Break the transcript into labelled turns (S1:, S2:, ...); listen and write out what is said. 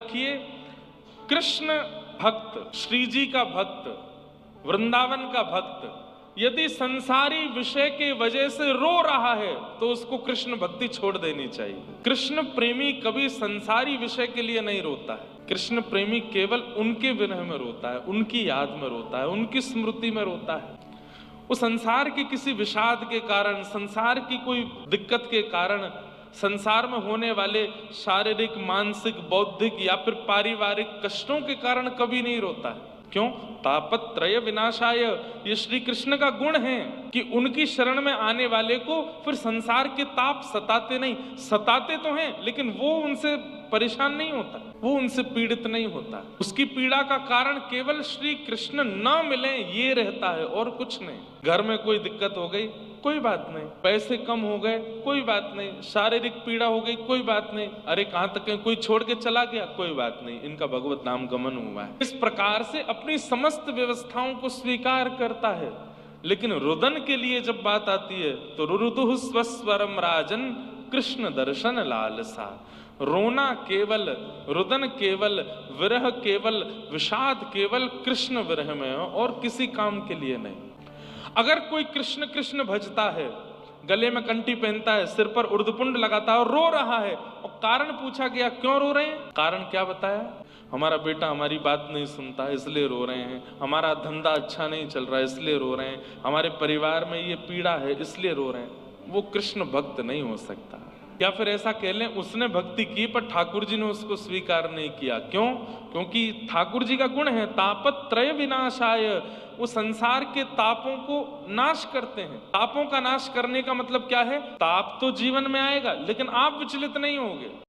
S1: रखिए, कृष्ण भक्त, श्री जी का भक्त, वृंदावन का भक्त यदि संसारी विषय के वजह से रो रहा है तो उसको कृष्ण भक्ति छोड़ देनी चाहिए। कृष्ण प्रेमी कभी संसारी विषय के लिए नहीं रोता है। कृष्ण प्रेमी केवल उनके विरह में रोता है, उनकी याद में रोता है, उनकी स्मृति में रोता है। वो संसार के किसी विषाद के कारण, संसार की कोई दिक्कत के कारण, संसार में होने वाले शारीरिक, मानसिक, बौद्धिक या फिर पारिवारिक कष्टों के कारण कभी नहीं रोता है। क्यों? तापत्रय विनाशाय, ये श्री कृष्ण का गुण है कि उनकी शरण में आने वाले को फिर संसार के ताप सताते नहीं। सताते तो हैं लेकिन वो उनसे परेशान नहीं होता, वो उनसे पीड़ित नहीं होता। उसकी पीड़ा का कारण केवल श्री कृष्ण न मिले ये रहता है और कुछ नहीं। घर में कोई दिक्कत हो गई, कोई बात नहीं। पैसे कम हो गए, कोई बात नहीं। शारीरिक पीड़ा हो गई, कोई बात नहीं। अरे कहां तक कोई छोड़ के चला गया, कोई बात नहीं। इनका भगवत नाम गमन हुआ है। इस प्रकार से अपनी समस्त व्यवस्थाओं को स्वीकार करता है। लेकिन रुदन के लिए जब बात आती है तो रुरुदुः स्वस्वरम राजन कृष्ण दर्शन लालसा। रोना केवल, रुदन केवल, विरह केवल, विषाद केवल कृष्ण विरह में हो और किसी काम के लिए नहीं। अगर कोई कृष्ण कृष्ण भजता है, गले में कंठी पहनता है, सिर पर उर्दपुंड लगाता है और रो रहा है, और कारण पूछा गया क्यों रो रहे हैं, कारण क्या बताया? हमारा बेटा हमारी बात नहीं सुनता है इसलिए रो रहे हैं, हमारा धंधा अच्छा नहीं चल रहा है इसलिए रो रहे हैं, हमारे परिवार में ये पीड़ा है इसलिए रो रहे हैं। वो कृष्ण भक्त नहीं हो सकता। या फिर ऐसा कह लें, उसने भक्ति की पर ठाकुर जी ने उसको स्वीकार नहीं किया। क्यों? क्योंकि ठाकुर जी का गुण है तापत्रय विनाशाय। वो संसार के तापों को नाश करते हैं। तापों का नाश करने का मतलब क्या है? ताप तो जीवन में आएगा लेकिन आप विचलित नहीं होंगे।